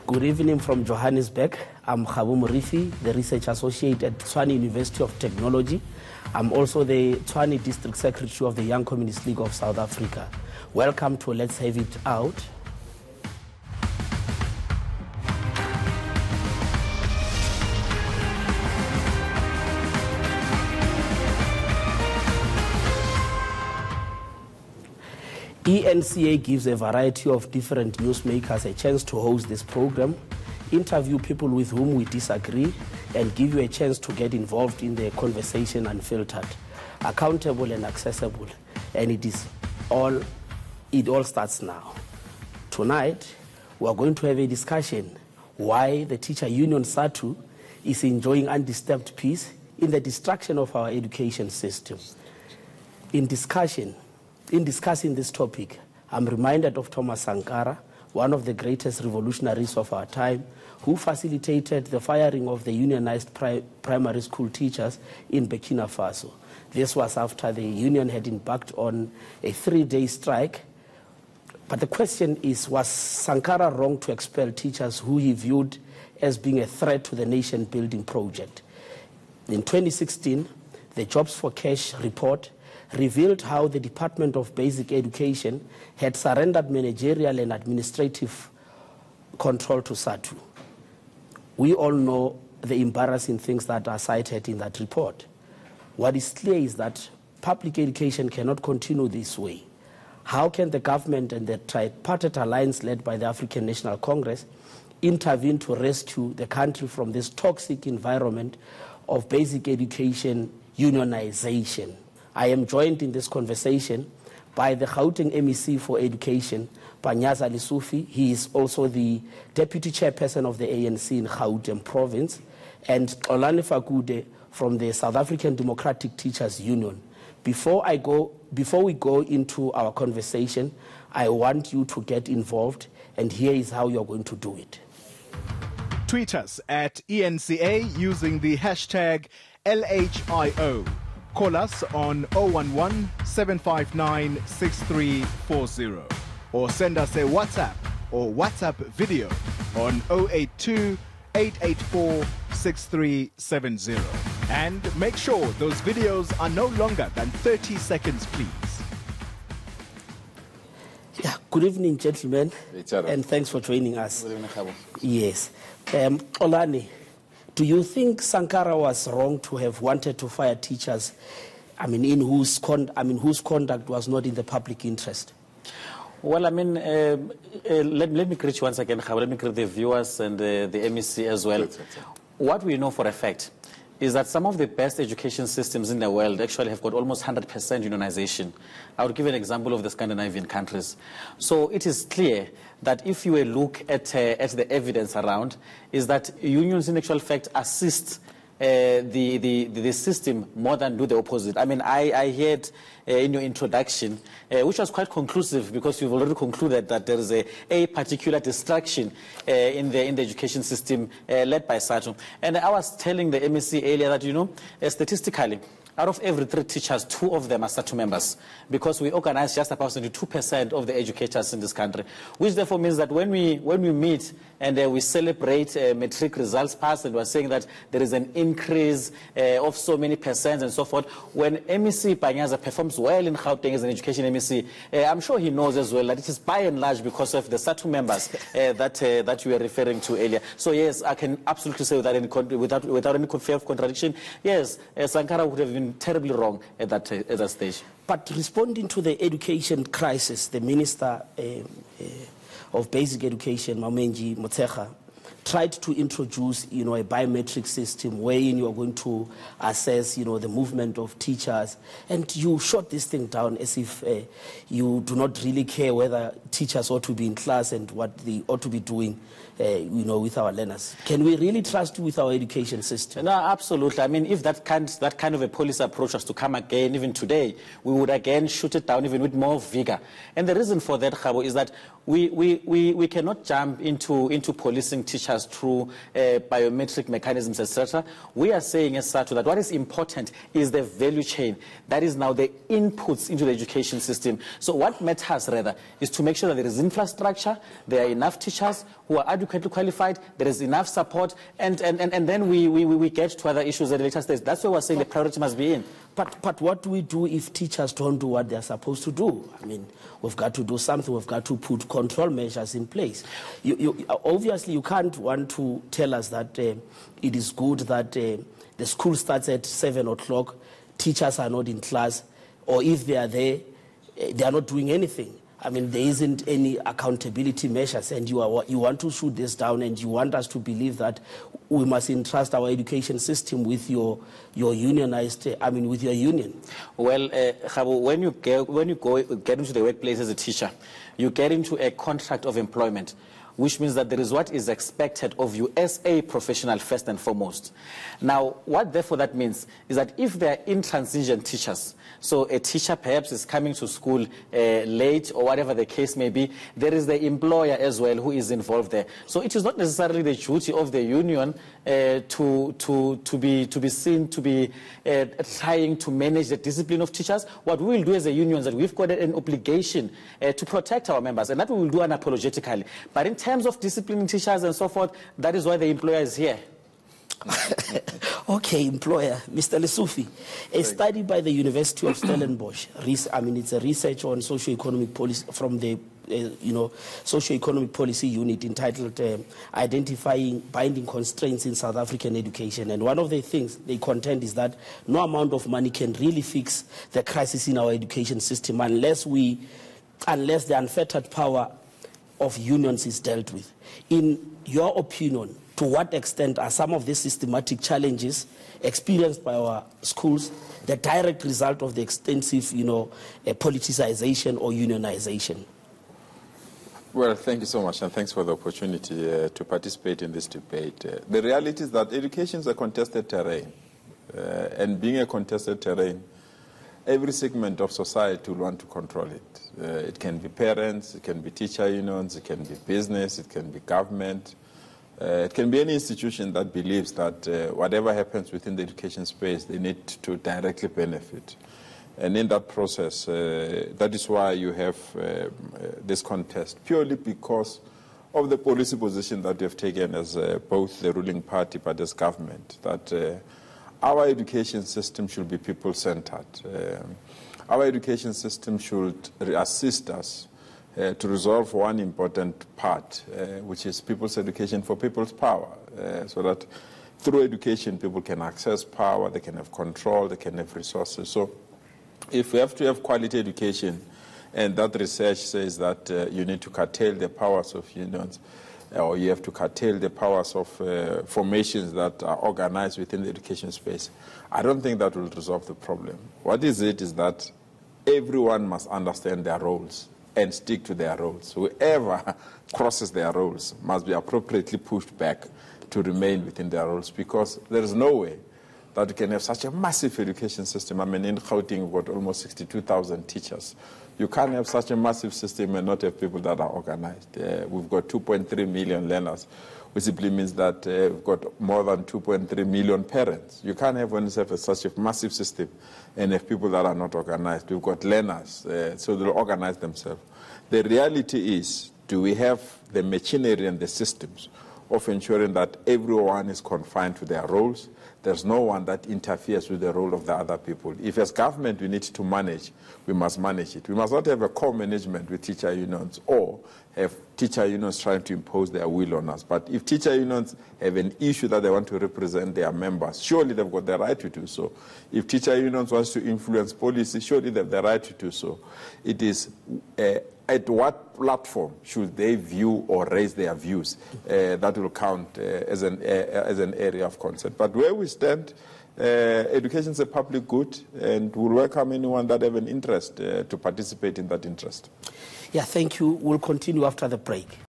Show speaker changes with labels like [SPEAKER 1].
[SPEAKER 1] Good evening from Johannesburg. I'm Khabu Murithi, the Research Associate at Tshwane University of Technology. I'm also the Tshwane District Secretary of the Young Communist League of South Africa. Welcome to Let's Have It Out. ENCA gives a variety of different newsmakers a chance to host this program, interview people with whom we disagree, and give you a chance to get involved in the conversation unfiltered, accountable and accessible. And it all starts now. Tonight, we are going to have a discussion why the teacher union SATU is enjoying undisturbed peace in the destruction of our education system. In discussing this topic, I'm reminded of Thomas Sankara, one of the greatest revolutionaries of our time, who facilitated the firing of the unionized primary school teachers in Burkina Faso. This was after the union had embarked on a 3-day strike. But the question is, was Sankara wrong to expel teachers who he viewed as being a threat to the nation-building project? In 2016, the Jobs for Cash report revealed how the Department of Basic Education had surrendered managerial and administrative control to SATU. We all know the embarrassing things that are cited in that report. What is clear is that public education cannot continue this way. How can the government and the tripartite alliance led by the African National Congress intervene to rescue the country from this toxic environment of basic education unionization? I am joined in this conversation by the Gauteng MEC for Education, Panyaza Lisufi. He is also the Deputy Chairperson of the ANC in Gauteng Province, and Olane Fakude from the South African Democratic Teachers Union. Before we go into our conversation, I want you to get involved, and here is how you're going to do it.
[SPEAKER 2] Tweet us at ENCA using the hashtag LHIO. Call us on 011-759-6340 or send us a WhatsApp or WhatsApp video on 082-884-6370. And make sure those videos are no longer than 30 seconds, please.
[SPEAKER 1] Yeah, good evening, gentlemen, and thanks for joining us.
[SPEAKER 3] Good evening, Khabo.
[SPEAKER 1] Yes. Olane, do you think Sankara was wrong to have wanted to fire teachers, whose conduct was not in the public interest?
[SPEAKER 3] Well, let me greet you once again, Khabo. Let me greet the viewers and the MEC as well. What we know for a fact is that some of the best education systems in the world actually have got almost 100% unionization. I would give an example of the Scandinavian countries. So it is clear that if you look at the evidence around, is that unions in actual fact assist the system more than do the opposite. I heard in your introduction, which was quite conclusive, because you've already concluded that there is a particular distraction in the education system led by SATU. And I was telling the MEC earlier that, statistically, out of every 3 teachers, 2 of them are SATU members, because we organize just about 72% of the educators in this country, which therefore means that when we meet and we celebrate matric results passed, and we're saying that there is an increase of so many percent and so forth, when MEC Panyaza performs well in Gauteng as an education MEC, I'm sure he knows as well that it is by and large because of the SATU members that you were referring to earlier. So yes, I can absolutely say without any fear of contradiction, yes, Sankara would have been terribly wrong at that stage.
[SPEAKER 1] But responding to the education crisis, the Minister of Basic Education, Mamenji Motshekga, tried to introduce, a biometric system wherein you are going to assess, the movement of teachers, and you shot this thing down as if you do not really care whether teachers ought to be in class and what they ought to be doing, with our learners. Can we really trust you with our education system?
[SPEAKER 3] No, absolutely. If that kind of a policy approach was to come again, even today, we would again shoot it down even with more vigor. And the reason for that, Khabo, is that we cannot jump into policing teachers teachers through biometric mechanisms, etc. We are saying as such that what is important is the value chain. That is now the inputs into the education system. So what matters rather is to make sure that there is infrastructure, there are enough teachers who are adequately qualified, there is enough support, and then we get to other issues at a later stage. That's why we're saying the priority must be in.
[SPEAKER 1] But what do we do if teachers don't do what they're supposed to do? I mean, we've got to do something. We've got to put control measures in place. Obviously, you can't want to tell us that it is good that the school starts at 7 o'clock, teachers are not in class, or if they are there, they are not doing anything. I mean, there isn't any accountability measures, and you want to shoot this down, and you want us to believe that we must entrust our education system with your unionized, with your union.
[SPEAKER 3] Well, Khabo, when you get into the workplace as a teacher, you get into a contract of employment, which means that there is what is expected of you as a professional first and foremost. Now, what therefore that means is that if there are intransigent teachers, so a teacher perhaps is coming to school late or whatever the case may be, there is the employer as well who is involved there. So it is not necessarily the duty of the union to be seen to be trying to manage the discipline of teachers. What we will do as a union is that we've got an obligation to protect our members, and that we will do unapologetically. But in terms of disciplining teachers and so forth, that is why the employer is here.
[SPEAKER 1] Okay, employer. Mr. Lesufi, a study by the University of Stellenbosch, it's a research on socio-economic policy from the socio-economic policy unit entitled Identifying Binding Constraints in South African Education. And one of the things they contend is that no amount of money can really fix the crisis in our education system unless the unfettered power of unions is dealt with. In your opinion, to what extent are some of these systematic challenges experienced by our schools the direct result of the extensive, politicization or unionization?
[SPEAKER 4] Well, thank you so much, and thanks for the opportunity to participate in this debate. The reality is that education is a contested terrain, and being a contested terrain, every segment of society will want to control it. It can be parents, it can be teacher unions, it can be business, it can be government. It can be any institution that believes that whatever happens within the education space, they need to directly benefit. And in that process, that is why you have this contest, purely because of the policy position that we have taken as both the ruling party but as government, that our education system should be people-centered. Our education system should assist us to resolve one important part, which is people's education for people's power, so that through education people can access power, they can have control, they can have resources. So if we have to have quality education, and that research says that you need to curtail the powers of unions, or you have to curtail the powers of formations that are organized within the education space, I don't think that will resolve the problem. What is that everyone must understand their roles and stick to their roles. Whoever crosses their roles must be appropriately pushed back to remain within their roles, because there is no way that we can have such a massive education system. I mean, in Gauteng, we've got almost 62,000 teachers. You can't have such a massive system and not have people that are organized. We've got 2.3 million learners, which simply means that we've got more than 2.3 million parents. You can't have, when you have such a massive system and have people that are not organized. We've got learners, so they'll organize themselves. The reality is, do we have the machinery and the systems of ensuring that everyone is confined to their roles? There's no one that interferes with the role of the other people. If as government we need to manage, we must manage it. We must not have a co-management with teacher unions or have teacher unions trying to impose their will on us. But if teacher unions have an issue that they want to represent their members, surely they've got the right to do so. If teacher unions want to influence policy, surely they have the right to do so. It is at what platform should they view or raise their views that will count as an area of concern. But where we stand, education is a public good, and we'll welcome anyone that have an interest to participate in that interest.
[SPEAKER 1] Yeah, thank you. We'll continue after the break.